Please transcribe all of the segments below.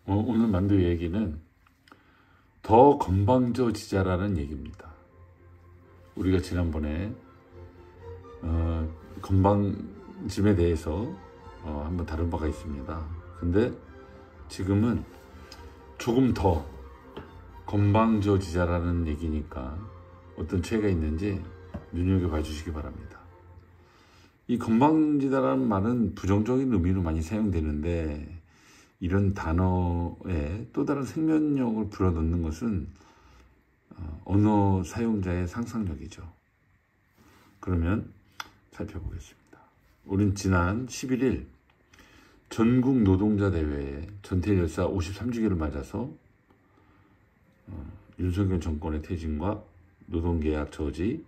오늘 만들 얘기는 더 건방져지자라는 얘기입니다. 우리가 지난번에 건방짐에 대해서 한번 다룬 바가 있습니다. 근데 지금은 조금 더 건방져지자라는 얘기니까 어떤 차이가 있는지 눈여겨봐 주시기 바랍니다. 이 건방지다라는 말은 부정적인 의미로 많이 사용되는데 이런 단어에 또 다른 생명력을 불어넣는 것은 언어 사용자의 상상력이죠. 그러면 살펴보겠습니다. 우린 지난 11일 전국 노동자 대회에 전태일 열사 53주기를 맞아서 윤석열 정권의 퇴진과 노동계약 저지,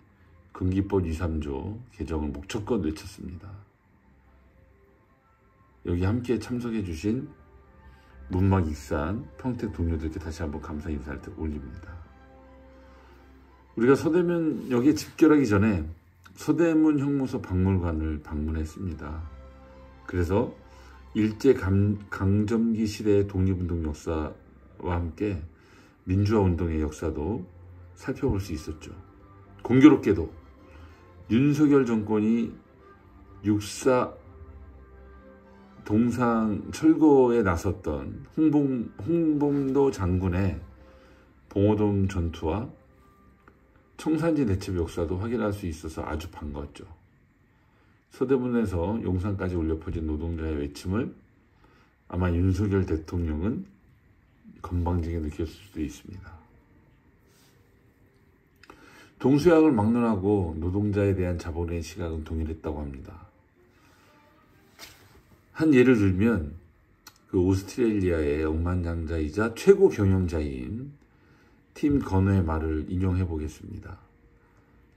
금기법 2, 3조 개정을 목적껏 외쳤습니다. 여기 함께 참석해 주신 문막 익산 평택 동료들께 다시 한번 감사 인사를 올립니다. 우리가 서대문역에 집결하기 전에 서대문 형무소 박물관을 방문했습니다. 그래서 일제강점기 시대의 독립운동 역사와 함께 민주화운동의 역사도 살펴볼 수 있었죠. 공교롭게도 윤석열 정권이 6.4 동상 철거에 나섰던 홍범도 장군의 봉오동 전투와 청산리 대첩 역사도 확인할 수 있어서 아주 반가웠죠. 서대문에서 용산까지 울려 퍼진 노동자의 외침을 아마 윤석열 대통령은 건방지게 느꼈을 수도 있습니다. 동수약을 막론하고 노동자에 대한 자본의 시각은 동일했다고 합니다. 한 예를 들면 그 오스트레일리아의 억만장자이자 최고 경영자인 팀 건너의 말을 인용해 보겠습니다.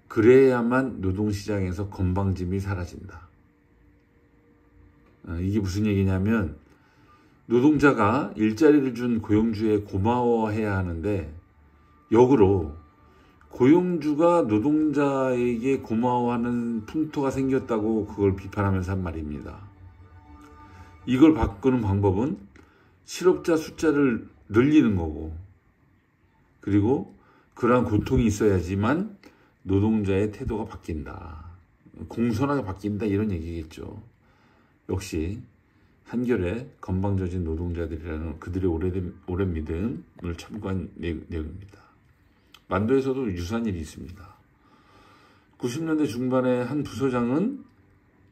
그래야만 노동시장에서 건방짐이 사라진다. 이게 무슨 얘기냐면 노동자가 일자리를 준 고용주에 고마워해야 하는데 역으로 고용주가 노동자에게 고마워하는 풍토가 생겼다고 그걸 비판하면서 한 말입니다. 이걸 바꾸는 방법은 실업자 숫자를 늘리는 거고, 그리고 그러한 고통이 있어야지만 노동자의 태도가 바뀐다. 공손하게 바뀐다, 이런 얘기겠죠. 역시 한결에 건방져진 노동자들이라는 그들의 오랜 믿음을 참고한 내용입니다. 만도에서도 유사한 일이 있습니다. 90년대 중반에 한 부서장은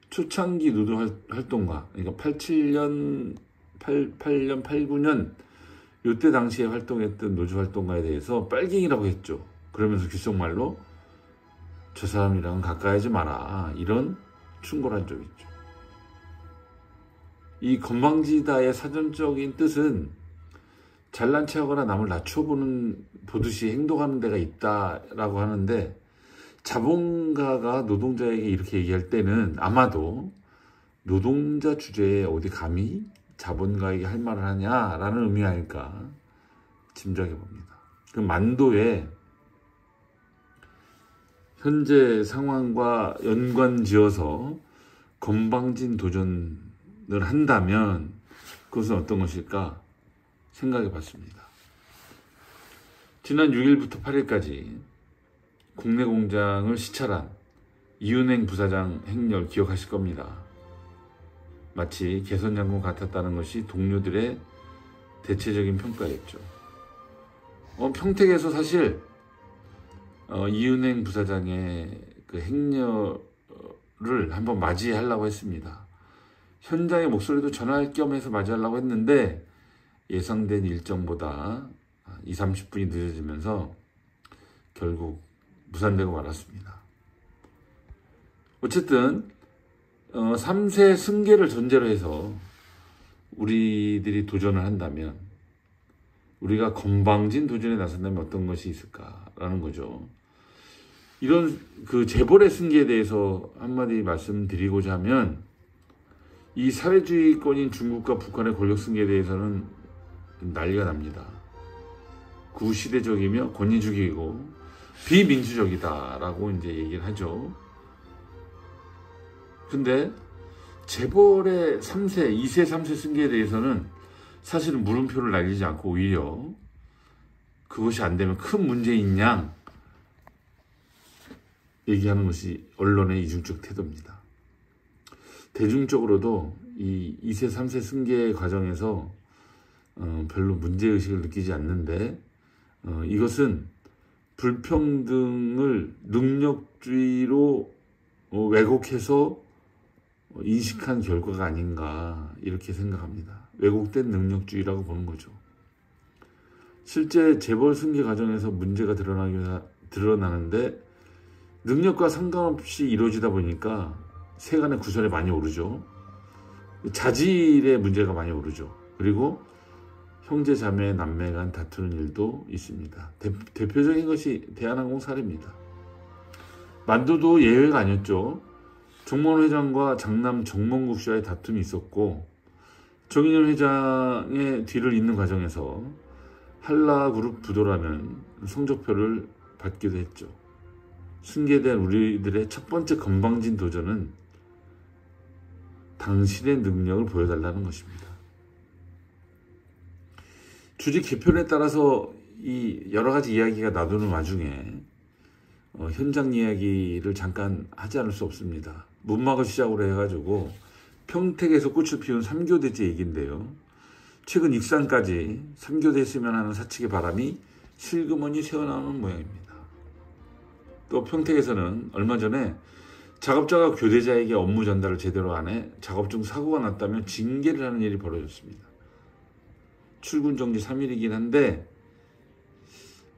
초창기 노동활동가, 그러니까 88년, 89년 이때 당시에 활동했던 노조활동가에 대해서 빨갱이라고 했죠. 그러면서 귓속말로 저 사람이랑은 가까이 하지 마라, 이런 충고를 한 적이 있죠. 이 건방지다의 사전적인 뜻은 잘난 체하거나 남을 낮춰보듯이 행동하는 데가 있다라고 하는데, 자본가가 노동자에게 이렇게 얘기할 때는 아마도 노동자 주제에 어디 감히 자본가에게 할 말을 하냐라는 의미 아닐까 짐작해 봅니다. 그 만도에 현재 상황과 연관지어서 건방진 도전을 한다면 그것은 어떤 것일까 생각해 봤습니다. 지난 6일부터 8일까지 국내 공장을 시찰한 이은행 부사장 행렬 기억하실 겁니다. 마치 개선 장군 같았다는 것이 동료들의 대체적인 평가였죠. 평택에서 사실 이은행 부사장의 그 행렬을 한번 맞이하려고 했습니다. 현장의 목소리도 전할 겸 해서 맞이하려고 했는데 예상된 일정보다 20-30분이 늦어지면서 결국 무산되고 말았습니다. 어쨌든 3세 승계를 전제로 해서 우리들이 도전을 한다면, 우리가 건방진 도전에 나선다면 어떤 것이 있을까라는 거죠. 이런 그 재벌의 승계에 대해서 한마디 말씀드리고자 하면, 이 사회주의권인 중국과 북한의 권력 승계에 대해서는 난리가 납니다. 구시대적이며 권위주의이고 비민주적이다라고 이제 얘기를 하죠. 근데 재벌의 3세, 2세, 3세 승계에 대해서는 사실은 물음표를 날리지 않고 오히려 그것이 안 되면 큰 문제인 양 얘기하는 것이 언론의 이중적 태도입니다. 대중적으로도 이 2세, 3세 승계 과정에서 별로 문제의식을 느끼지 않는데 이것은 불평등을 능력주의로 왜곡해서 인식한 결과가 아닌가 이렇게 생각합니다. 왜곡된 능력주의라고 보는 거죠. 실제 재벌 승계 과정에서 문제가 드러나는데 능력과 상관없이 이루어지다 보니까 세간의 구설에 많이 오르죠. 자질의 문제가 많이 오르죠. 그리고 형제, 자매, 남매 간 다투는 일도 있습니다. 대표적인 것이 대한항공 사례입니다. 만두도 예외가 아니었죠. 정몽원 회장과 장남 정몽국 씨와의 다툼이 있었고 정인현 회장의 뒤를 잇는 과정에서 한라그룹 부도라는 성적표를 받기도 했죠. 승계된 우리들의 첫 번째 건방진 도전은 당신의 능력을 보여달라는 것입니다. 주식 개편에 따라서 이 여러 가지 이야기가 나도는 와중에 현장 이야기를 잠깐 하지 않을 수 없습니다. 문막을 시작으로 해가지고 평택에서 꽃을 피운 3교대제 얘기인데요. 최근 익산까지 3교대 쓰면 하는 사측의 바람이 슬그머니 새어나오는 모양입니다. 또 평택에서는 얼마 전에 작업자가 교대자에게 업무 전달을 제대로 안 해 작업 중 사고가 났다면 징계를 하는 일이 벌어졌습니다. 출근 정지 3일이긴 한데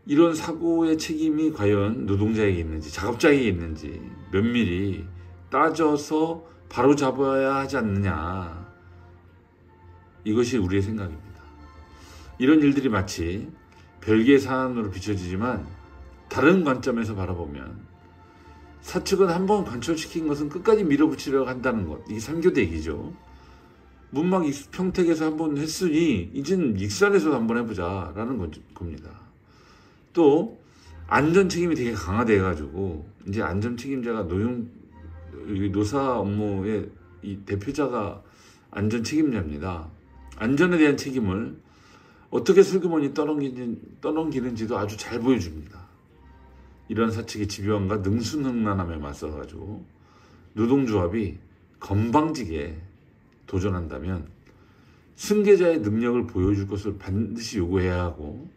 이런 사고의 책임이 과연 노동자에게 있는지 작업자에게 있는지 면밀히 따져서 바로 잡아야 하지 않느냐, 이것이 우리의 생각입니다. 이런 일들이 마치 별개의 사안으로 비춰지지만 다른 관점에서 바라보면 사측은 한번 관철시킨 것은 끝까지 밀어붙이려고 한다는 것, 이게 3교대 얘기죠. 문막 평택에서 한번 했으니 이젠 익산에서도 한번 해보자 라는 겁니다. 또 안전 책임이 되게 강화돼가지고 이제 안전 책임자가 노사 업무의 이 대표자가 안전 책임자입니다. 안전에 대한 책임을 어떻게 슬그머니 떠넘기는지도 아주 잘 보여줍니다. 이런 사측의 집요함과 능수능란함에 맞서가지고 노동조합이 건방지게 도전한다면 승계자의 능력을 보여줄 것을 반드시 요구해야 하고,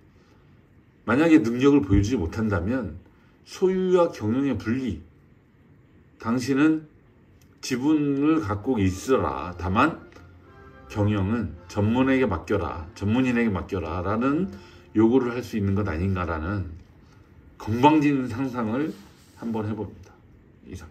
만약에 능력을 보여주지 못한다면 소유와 경영의 분리, 당신은 지분을 갖고 있어라, 다만 경영은 전문인에게 맡겨라 라는 요구를 할 수 있는 것 아닌가라는 건방진 상상을 한번 해봅니다. 이상.